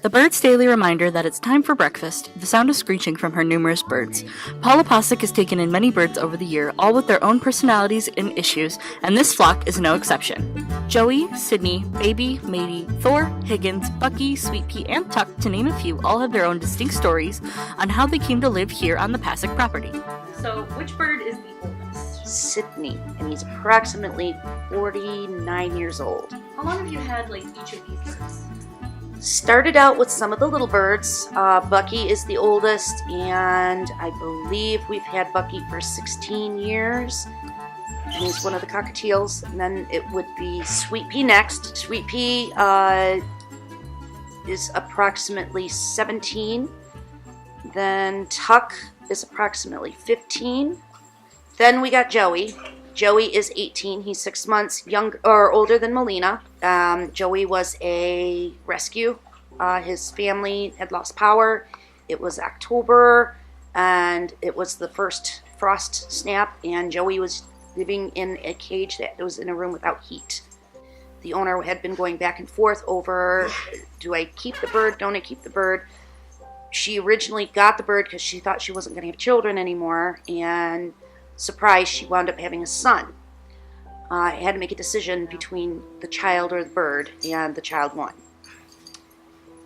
The bird's daily reminder that it's time for breakfast, the sound of screeching from her numerous birds. Paula Pasek has taken in many birds over the year, all with their own personalities and issues, and this flock is no exception. Joey, Sydney, Baby, Matey, Thor, Higgins, Bucky, Sweet Pea, and Tuck, to name a few, all have their own distinct stories on how they came to live here on the Pasek property. So, which bird is the oldest? Sydney, and he's approximately 49 years old. How long have you had, each of these birds? Started out with some of the little birds. Bucky is the oldest, and I believe we've had Bucky for 16 years. And he's one of the cockatiels. And then it would be Sweet Pea next. Sweet Pea is approximately 17. Then Tuck is approximately 15. Then we got Joey. Joey is 18. He's 6 months younger or older than Melina. Joey was a rescue. His family had lost power. It was October, and it was the first frost snap, and Joey was living in a cage that was in a room without heat. The owner had been going back and forth over, do I keep the bird, don't I keep the bird? She originally got the bird because she thought she wasn't going to have children anymore, and surprise, she wound up having a son. I had to make a decision between the child or the bird, and the child won.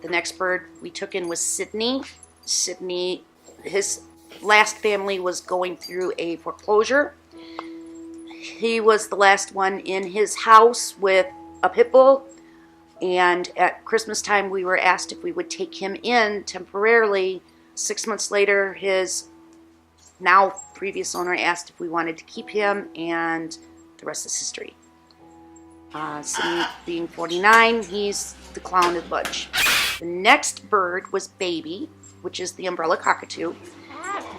The next bird we took in was Sydney. Sydney, his last family was going through a foreclosure. He was the last one in his house with a pit bull, and at Christmas time we were asked if we would take him in temporarily. 6 months later, his now previous owner asked if we wanted to keep him, and the rest is history. Sydney being 49, he's the clown of the bunch. The next bird was Baby, which is the umbrella cockatoo.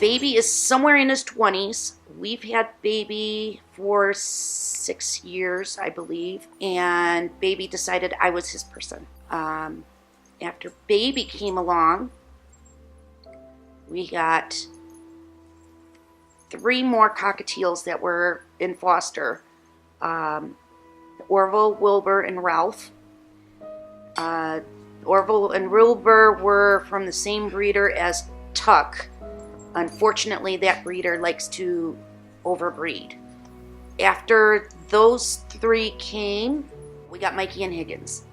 Baby is somewhere in his 20s. We've had Baby for 6 years, I believe, and Baby decided I was his person. After Baby came along, we got 3 more cockatiels that were in foster. Orville, Wilbur, and Ralph. Orville and Wilbur were from the same breeder as Tuck. Unfortunately, that breeder likes to overbreed. After those 3 came, we got Mikey and Higgins.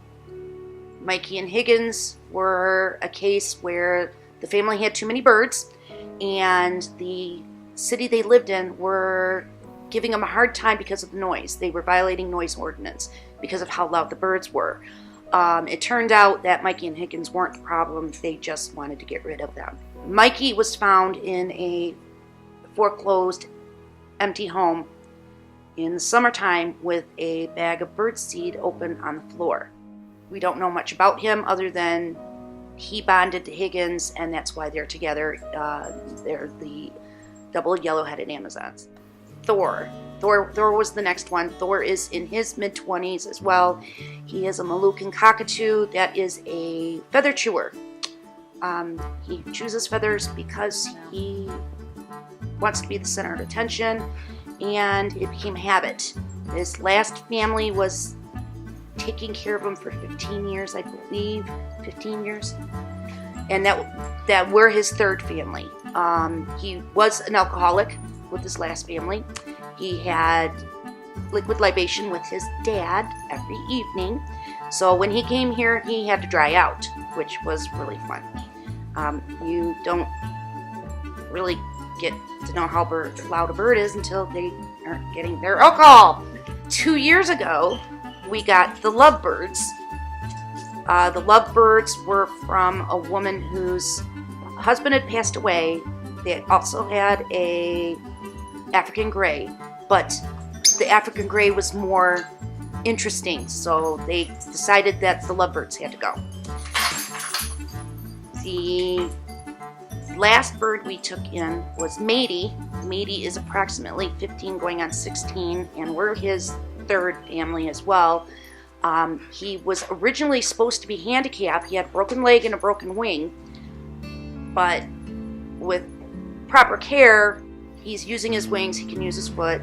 Mikey and Higgins were a case where the family had too many birds, and the city they lived in were giving them a hard time because of the noise. They were violating noise ordinance because of how loud the birds were. It turned out that Mikey and Higgins weren't the problem. They just wanted to get rid of them. Mikey was found in a foreclosed, empty home in the summertime with a bag of birdseed open on the floor. We don't know much about him other than he bonded to Higgins, and that's why they're together. They're the double yellow-headed Amazons. Thor was the next one. Thor is in his mid-20s as well. He is a Moluccan cockatoo that is a feather chewer. He chooses feathers because he wants to be the center of attention, and it became a habit. His last family was taking care of him for 15 years, I believe. 15 years. And that we're his third family. He was an alcoholic with his last family. He had liquid libation with his dad every evening. So when he came here, he had to dry out, which was really fun. You don't really get to know how loud a bird is until they aren't getting their alcohol. 2 years ago, we got the lovebirds. The lovebirds were from a woman whose husband had passed away. They also had a African gray, but the African gray was more interesting, so they decided that the lovebirds had to go. The last bird we took in was Matey. Matey is approximately 15 going on 16, and we're his third family as well. He was originally supposed to be handicapped. He had a broken leg and a broken wing, but with proper care, he's using his wings, he can use his foot.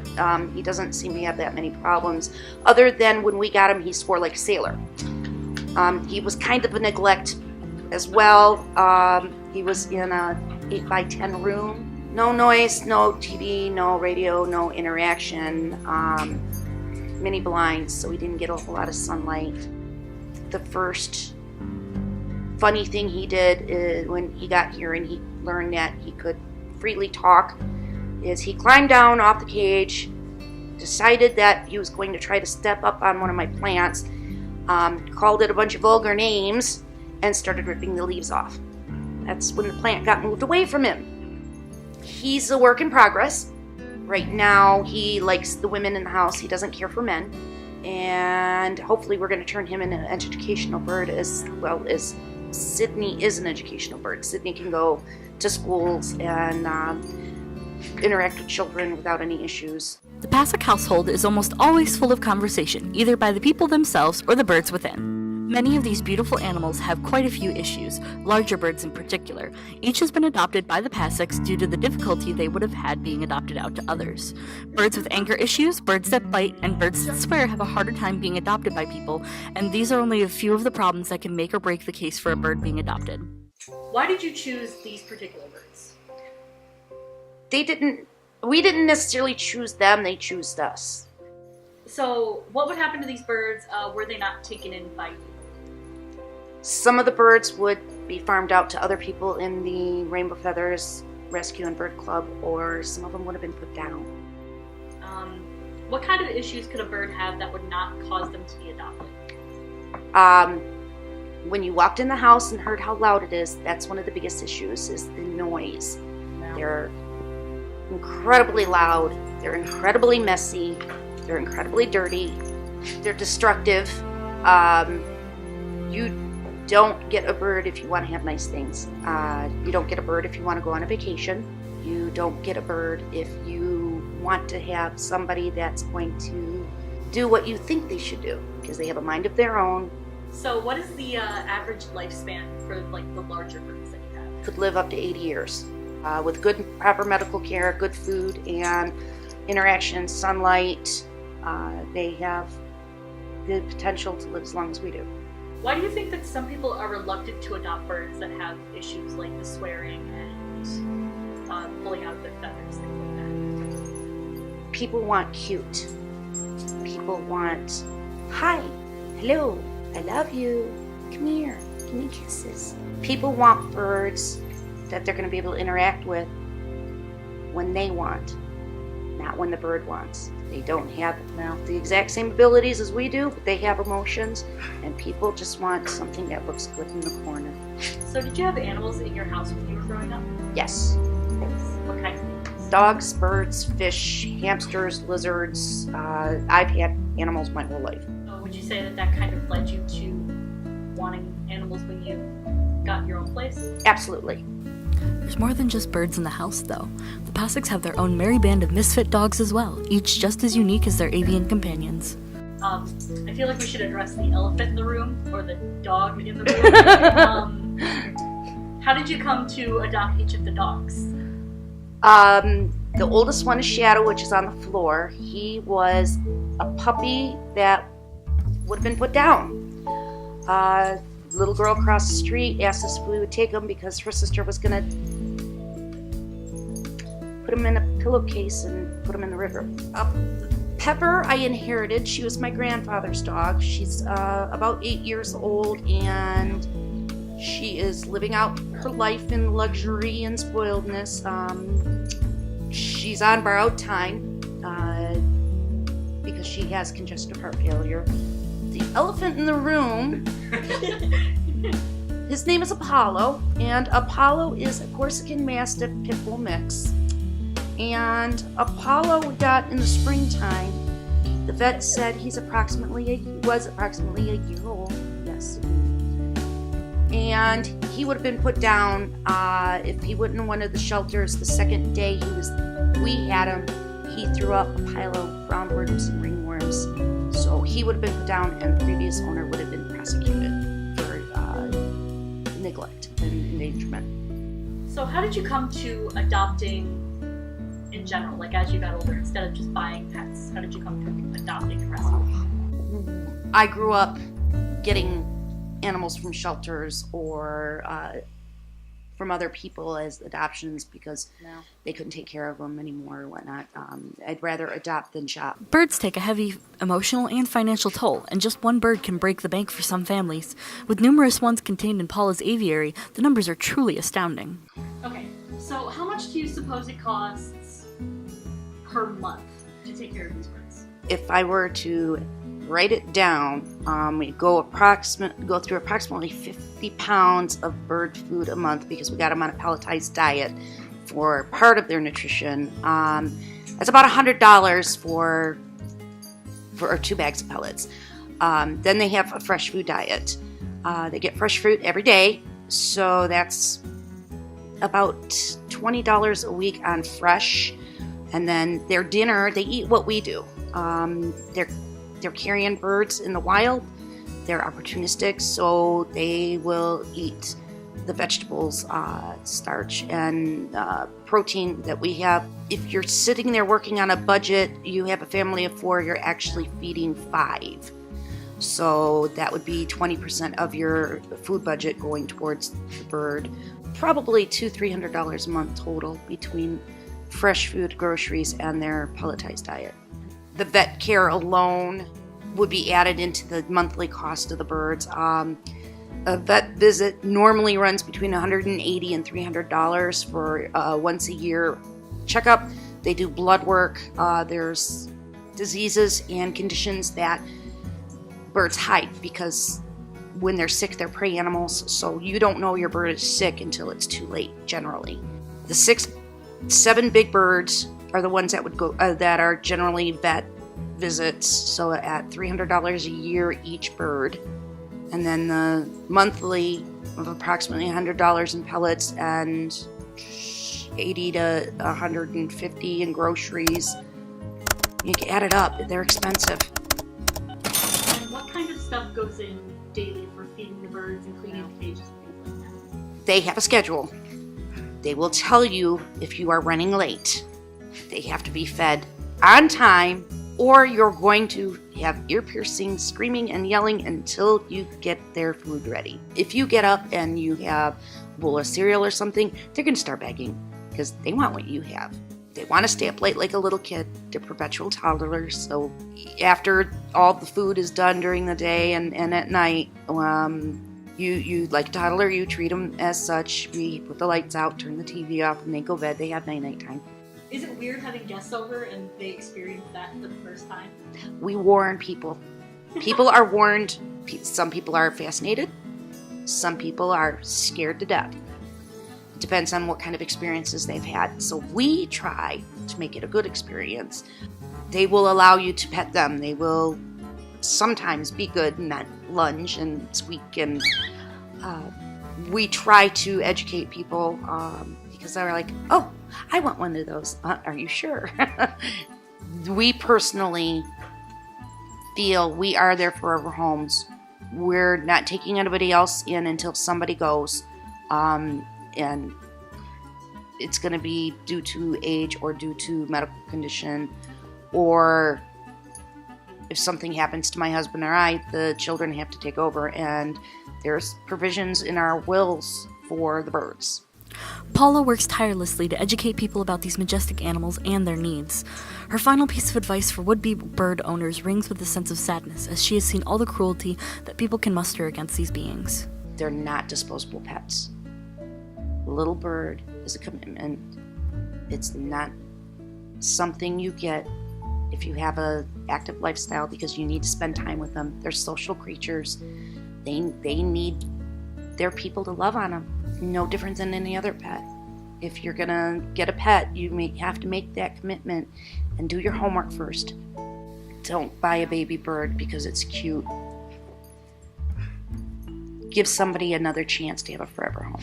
He doesn't seem to have that many problems, other than when we got him, he swore like a sailor. He was kind of a neglect as well. He was in a 8x10 room. No noise, no TV, no radio, no interaction. Mini blinds, so he didn't get a whole lot of sunlight. The first funny thing he did is when he got here and he learned that he could freely talk is he climbed down off the cage, decided that he was going to try to step up on one of my plants, called it a bunch of vulgar names, and started ripping the leaves off. That's when the plant got moved away from him. He's a work in progress. Right now, he likes the women in the house. He doesn't care for men. And hopefully we're going to turn him into an educational bird as well as Sydney is an educational bird. Sydney can go to schools and interact with children without any issues. The Pasek household is almost always full of conversation, either by the people themselves or the birds within. Many of these beautiful animals have quite a few issues, larger birds in particular. Each has been adopted by the Paseks due to the difficulty they would have had being adopted out to others. Birds with anger issues, birds that bite, and birds that swear have a harder time being adopted by people, and these are only a few of the problems that can make or break the case for a bird being adopted. Why did you choose these particular birds? We didn't necessarily choose them, they chose us. So what would happen to these birds were they not taken in by you? Some of the birds would be farmed out to other people in the Rainbow Feathers Rescue and Bird Club, or some of them would have been put down. What kind of issues could a bird have that would not cause them to be adopted? When you walked in the house and heard how loud it is, that's one of the biggest issues, is the noise. Yeah. They're incredibly loud, they're incredibly messy, they're incredibly dirty, they're destructive. You don't get a bird if you want to have nice things. You don't get a bird if you want to go on a vacation. You don't get a bird if you want to have somebody that's going to do what you think they should do, because they have a mind of their own. So what is the average lifespan for like the larger birds that you have? Could live up to 80 years with good and proper medical care, good food and interaction, sunlight. They have the potential to live as long as we do. Why do you think that some people are reluctant to adopt birds that have issues like the swearing and pulling out their feathers, things like that? People want cute. People want, hi, hello, I love you, come here, give me kisses. People want birds that they're going to be able to interact with when they want, not when the bird wants. They don't have the exact same abilities as we do, but they have emotions, and people just want something that looks good in the corner. So did you have animals in your house when you were growing up? Yes. What kind of things? Dogs, birds, fish, hamsters, lizards. I've had animals my whole life. So would you say that that kind of led you to wanting animals when you got your own place? Absolutely. There's more than just birds in the house, though. The Paseks have their own merry band of misfit dogs as well, each just as unique as their avian companions. I feel like we should address the elephant in the room, or the dog in the room. How did you come to adopt each of the dogs? The oldest one is Shadow, which is on the floor. He was a puppy that would have been put down. Little girl across the street asked us if we would take him because her sister was going to put him in a pillowcase and put him in the river. Pepper, I inherited. She was my grandfather's dog. She's about 8 years old, and she is living out her life in luxury and spoiledness. She's on borrowed time because she has congestive heart failure. The elephant in the room, his name is Apollo, and Apollo is a Corsican Mastiff Pit Bull mix. And Apollo we got in the springtime. The vet said he was approximately a year old. Yes. And he would have been put down if he wouldn't have wanted the shelters. The second day we had him, he threw up a pile of roundworms and ringworms. So he would have been put down, and the previous owner would have been prosecuted for neglect and endangerment. So how did you come to adopting in general, like as you got older, instead of just buying pets? How did you come to adopting and rescuing? I grew up getting animals from shelters or from other people as adoptions because they couldn't take care of them anymore or whatnot. I'd rather adopt than shop. Birds take a heavy emotional and financial toll, and just one bird can break the bank for some families. With numerous ones contained in Paula's aviary, the numbers are truly astounding. Okay, so how much do you suppose it costs per month to take care of these birds? If I were to write it down, we go through approximately 50 pounds of bird food a month because we got them on a pelletized diet for part of their nutrition. That's about $100 for 2 bags of pellets. Then they have a fresh food diet. They get fresh fruit every day, so that's about $20 a week on fresh. And then their dinner, they eat what we do. They're carrion birds in the wild. They're opportunistic, so they will eat the vegetables, starch, and protein that we have. If you're sitting there working on a budget, you have a family of 4, you're actually feeding 5. So that would be 20% of your food budget going towards the bird. Probably $200-300 a month total between fresh food, groceries, and their pelletized diet. The vet care alone would be added into the monthly cost of the birds. A vet visit normally runs between $180 and $300 for a once a year checkup. They do blood work. There's diseases and conditions that birds hide because when they're sick, they're prey animals. So you don't know your bird is sick until it's too late, generally. The 7 big birds are the ones that would go that are generally vet visits, so at $300 a year each bird, and then the monthly of approximately $100 in pellets and $80 to $150 in groceries. You can add it up; they're expensive. And what kind of stuff goes in daily for feeding the birds and cleaning the cages and things like that? They have a schedule. They will tell you if you are running late. They have to be fed on time, or you're going to have ear-piercing screaming and yelling until you get their food ready. If you get up and you have a bowl of cereal or something, they're going to start begging because they want what you have. They want to stay up late like a little kid. They're perpetual toddlers, so after all the food is done during the day and at night, you like a toddler, you treat them as such. We put the lights out, turn the TV off, and they go to bed. They have night time. Is it weird having guests over and they experience that for the first time? We warn people. People are warned. Some people are fascinated. Some people are scared to death. It depends on what kind of experiences they've had. So we try to make it a good experience. They will allow you to pet them. They will sometimes be good and not lunge and squeak. And we try to educate people because they're like, oh, I want one of those. Are you sure? We personally feel we are their forever homes. We're not taking anybody else in until somebody goes. And it's going to be due to age or due to medical condition, or if something happens to my husband or I, the children have to take over, and there's provisions in our wills for the birds. Paula works tirelessly to educate people about these majestic animals and their needs. Her final piece of advice for would-be bird owners rings with a sense of sadness, as she has seen all the cruelty that people can muster against these beings. They're not disposable pets. A little bird is a commitment. It's not something you get if you have an active lifestyle because you need to spend time with them. They're social creatures. They need their people to love on them. No different than any other pet. If you're gonna get a pet, you have to make that commitment and do your homework first. Don't buy a baby bird because it's cute. Give somebody another chance to have a forever home.